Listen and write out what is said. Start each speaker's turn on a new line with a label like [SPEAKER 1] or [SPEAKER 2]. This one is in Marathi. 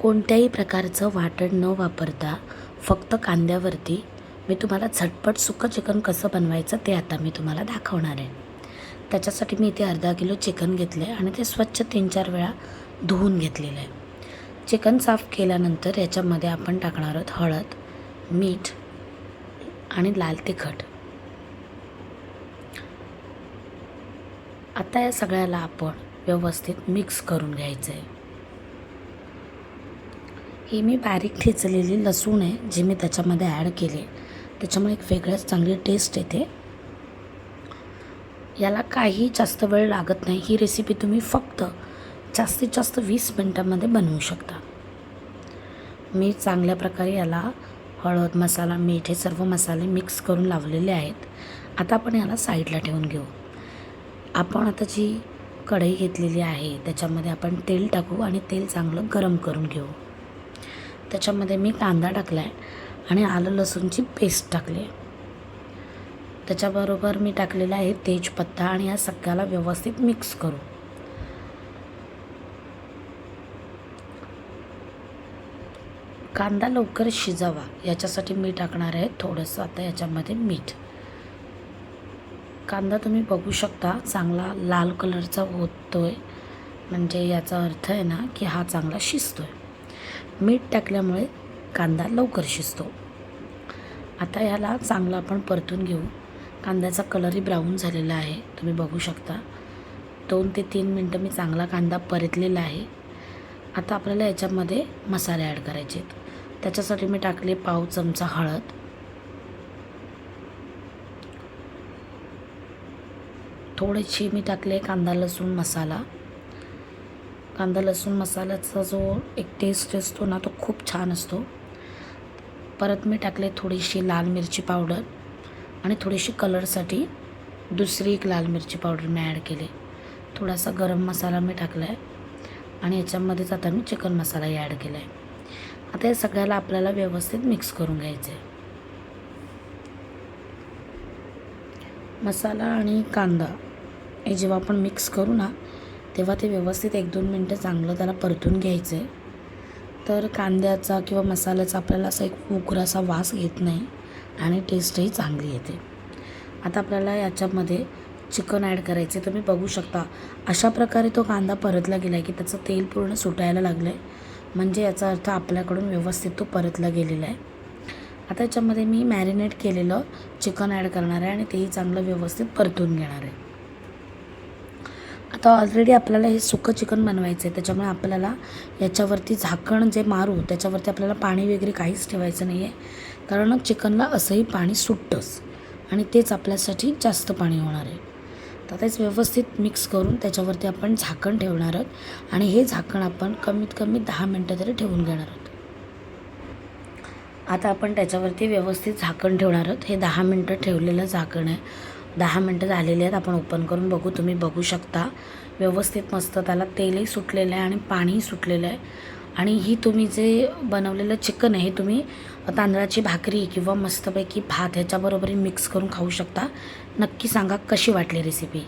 [SPEAKER 1] कोणत्याही प्रकारचं वाटण न वापरता फक्त कांद्यावरती मी तुम्हाला झटपट सुकं चिकन कसं बनवायचं ते आता मी तुम्हाला दाखवणार आहे. त्याच्यासाठी मी इथे अर्धा किलो चिकन घेतले आणि ते स्वच्छ 3-4 वेळा धुवून घेतलेलं आहे. चिकन साफ केल्यानंतर याच्यामध्ये आपण टाकणार आहोत हळद, मीठ आणि लाल तिखट. आता या सगळ्याला आपण व्यवस्थित मिक्स करून घ्यायचं आहे. ही मी बारीक ठेचलेली लसूण आहे जी मी त्याच्यामध्ये ॲड केले, त्याच्यामुळे एक वेगळंच चांगली टेस्ट येते. याला काही जास्त वेळ लागत नाही. ही रेसिपी तुम्ही फक्त जास्तीत जास्त 20 मिनटामध्ये बनवू शकता. मी चांगल्या प्रकारे याला हळद, मसाला, मीठ हे सर्व मसाले मिक्स करून लावलेले आहेत. आता आपण याला साईडला ठेवून घेऊ. आपण आता जी कढई घेतलेली आहे त्याच्यामध्ये आपण तेल टाकू आणि तेल चांगलं गरम करून घेऊ. त्याच्यामध्ये मी कांदा टाकला आहे आणि आलं लसूणची पेस्ट टाकली आहे. त्याच्याबरोबर मी टाकलेला आहे तेजपत्ता आणि या सगळ्याला व्यवस्थित मिक्स करू. कांदा लवकर शिजावा याच्यासाठी मी टाकणार आहे थोडंसं आता याच्यामध्ये मीठ. कांदा तुम्ही बघू शकता चांगला लाल कलरचा होतोय, म्हणजे याचा अर्थ आहे ना की हा चांगला शिजतोय. मीठ टाकल्यामुळे कांदा लवकर शिजतो. आता याला चांगलं आपण परतून घेऊ. कांद्याचा कलरही ब्राऊन झालेला आहे, तुम्ही बघू शकता. 2 ते 3 मिनटं मी चांगला कांदा परतलेला आहे. आता आपल्याला याच्यामध्ये मसाले ॲड करायचे आहेत. त्याच्यासाठी मी टाकले पाव चमचा हळद, थोडीशी मी टाकले कांदा लसूण मसाला. कांदा लसूण मसाल्याचा जो एक टेस्ट असतो ना तो खूप छान असतो. परत मी टाकले थोडीशी लाल मिरची पावडर आणि थोडीशी कलरसाठी दुसरी एक लाल मिरची पावडर मी ॲड केली. थोडासा गरम मसाला मी टाकला आहे आणि याच्यामध्येच आता मी चिकन मसालाही ॲड केला आहे. आता या सगळ्याला आपल्याला व्यवस्थित मिक्स करून घ्यायचं आहे. मसाला आणि कांदा हे जेव्हा आपण मिक्स करू ना तेव्हा ते व्यवस्थित 1-2 मिनटं चांगलं त्याला परतून घ्यायचं आहे. तर कांद्याचा किंवा मसाल्याचा आपल्याला असा एक उग्रासा वास येत नाही आणि टेस्टही चांगली येते. आता आपल्याला याच्यामध्ये चिकन ॲड करायचे. तुम्ही बघू शकता अशा प्रकारे तो कांदा परतला गेला आहे की त्याचं तेल पूर्ण सुटायला लागलं आहे, म्हणजे याचा अर्थ आपल्याकडून व्यवस्थित तो परतला गेलेला आहे. आता याच्यामध्ये मी मॅरिनेट केलेलं चिकन ॲड करणार आहे आणि तेही चांगलं व्यवस्थित परतून घेणार आहे. आता ऑलरेडी आपल्याला हे सुकं चिकन बनवायचं आहे, त्याच्यामुळे आपल्याला याच्यावरती झाकण जे मारू त्याच्यावरती आपल्याला पाणी वगैरे काहीच ठेवायचं नाही आहे, कारण चिकनला असंही पाणी सुटतंच आणि तेच आपल्यासाठी जास्त पाणी होणार आहे. तर तेच व्यवस्थित मिक्स करून त्याच्यावरती आपण झाकण ठेवणार आहोत आणि हे झाकण आपण कमीत कमी 10 मिनटं तरी ठेवून घेणार आहोत. आता आपण त्याच्यावरती व्यवस्थित झाकण ठेवणार आहोत. हे 10 मिनटं ठेवलेलं झाकण आहे. 10 मिनटं झालेली आहेत. आपण ओपन करून बघू. तुम्ही बघू शकता व्यवस्थित मस्त त्याला तेलही सुटलेलं आहे आणि पाणीही सुटलेलं आहे. आणि ही तुम्ही जे बनवलेलं चिकन आहे हे तुम्ही तांदळाची भाकरी किंवा मस्तपैकी भात ह्याच्याबरोबरही मिक्स करून खाऊ शकता. नक्की सांगा कशी वाटली रेसिपी.